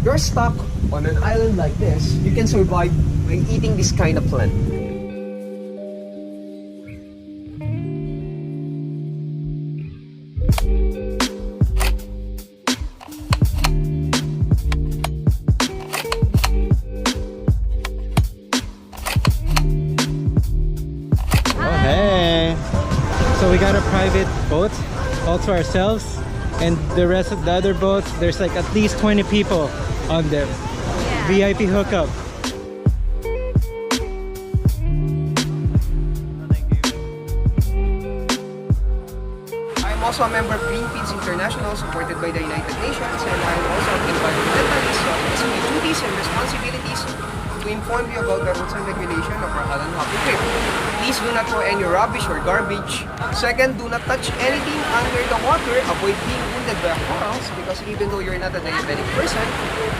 you're stuck on an island like this, you can survive by eating this kind of plant. Oh, hey! So we got a private boat all to ourselves, and the rest of the other boats, there's like at least 20 people on them. Yeah. VIP hookup. I'm also a member of Greenpeace International, supported by the United Nations, and I'm also an environmentalist. So it's my duties and responsibilities to inform you about the rules and regulation of our island hopping trip. Please do not throw any rubbish or garbage. Second, do not touch anything under the water. Avoid being wounded by corals, because even though you're not a diabetic person,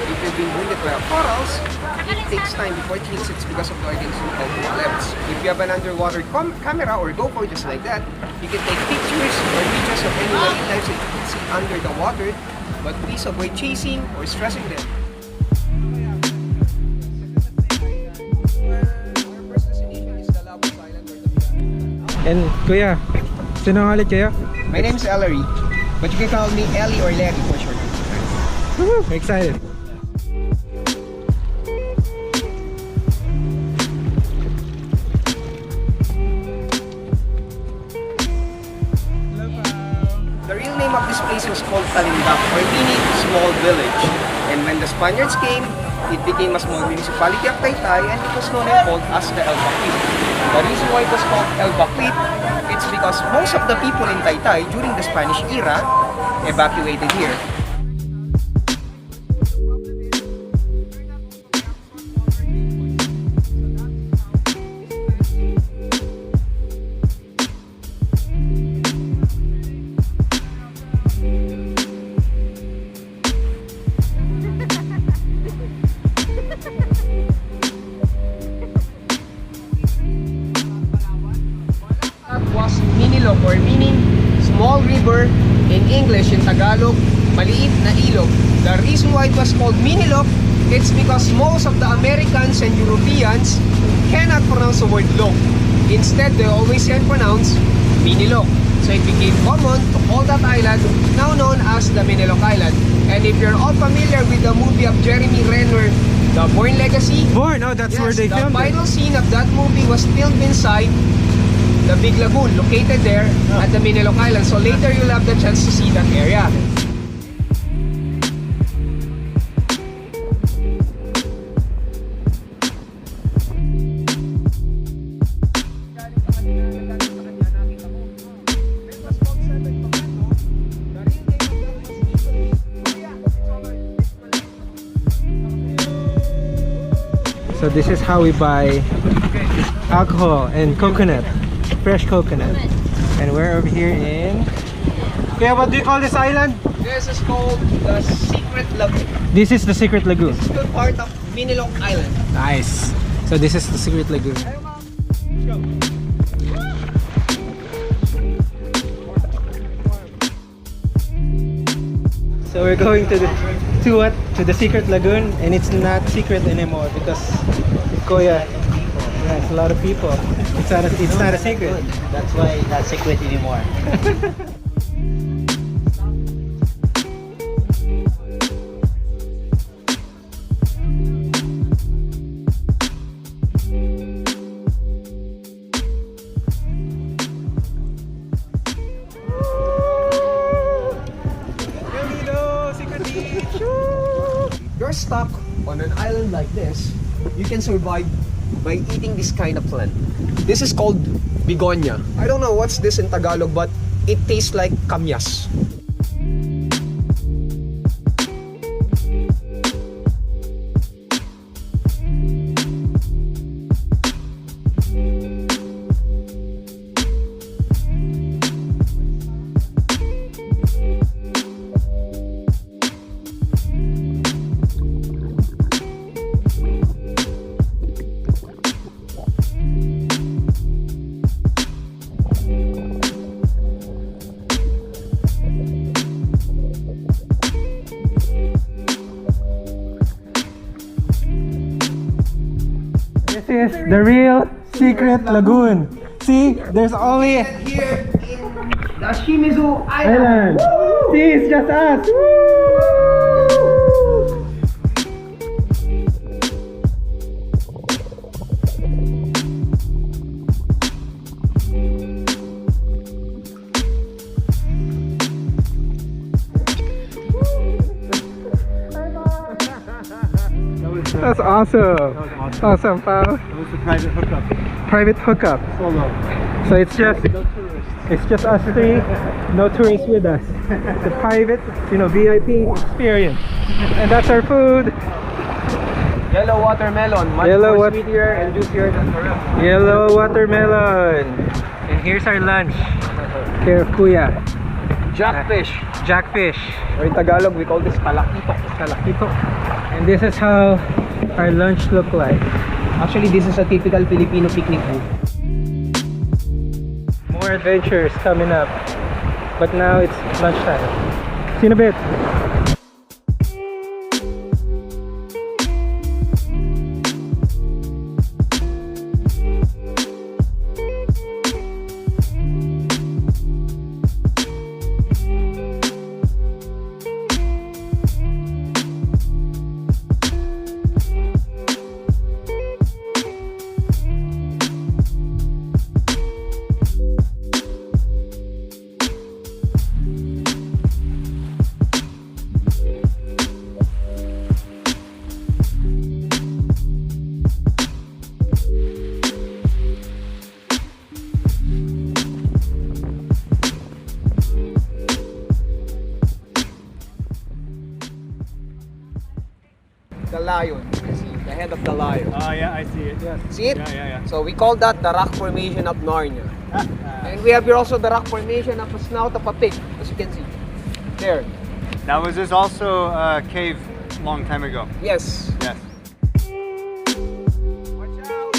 if you've been wounded by corals, it takes time before it heals. It's because of the organs of the levels. If you have an underwater camera or GoPro just like that, you can take pictures or videos of any marine life that you can see under the water, but please avoid chasing or stressing them. Our first destination is the Labos Island or the And kuya, sino nga ulit kayo? My name is Ellery, but you can call me Ellie or Larry for short. Woohoo! Excited. The real name of this place was called Talindak, or meaning small village. And when the Spaniards came, it became a small municipality of Taytay, and it was known and called as the El Baclit. The reason why it was called El Baclit, it's because most of the people in Taytay during the Spanish era evacuated here. Was Minilog, or meaning small river in English. In Tagalog, maliit na ilog. The reason why it was called Minilog, it's because most of the Americans and Europeans cannot pronounce the word log. Instead, they always can pronounce Minilog. So it became common to call that island, now known as the Minilog Island. And if you're all familiar with the movie of Jeremy Renner, The Bourne Legacy, Born! Oh, that's where they the filmed it. final scene of that movie was filmed inside the Big Lagoon, located there at the Minilog Island. So later you'll have the chance to see that area. So this is how we buy alcohol and coconut, fresh coconut. And we're over here in... Kuya, what do you call this island? This is called the Secret Lagoon. This is the Secret Lagoon. It's still part of Minilog Island. Nice. So this is the Secret Lagoon. So we're going to the Secret Lagoon, and it's not secret anymore because Kuya, yeah, it's a lot of people. It's not a secret. That's why it's not secret anymore. Nido, secret beach. You're stuck on an island like this, you can survive by eating this kind of plant. This is called bigonya. I don't know what's this in Tagalog, but it tastes like kamyas. This is the real secret lagoon. See, there's only Here in the Shimizu island. Island. See, it's just us. That's awesome. Awesome, pal. It was a private hookup. Private hookup. Solo. So it's just us three, no tourists with us. The private, VIP experience. And that's our food. Yellow watermelon, much Yellow more wat- sweeter and juicier than the rest. Yellow watermelon. And here's our lunch. Care of Kuya. Jackfish. Jackfish. Or in Tagalog, we call this palakito. Talakito. And this is how our lunch look like. Actually, this is a typical Filipino picnic food. More adventures coming up. But now it's lunchtime. See you in a bit. The lion, you can see, the head of the lion. Oh yeah, I see it. Yes. See it? Yeah. So we call that the rock formation of Narnia. And we have here also the rock formation of the snout of a pig, as you can see. There. Now was this also a cave long time ago? Yes. Yes. Watch out.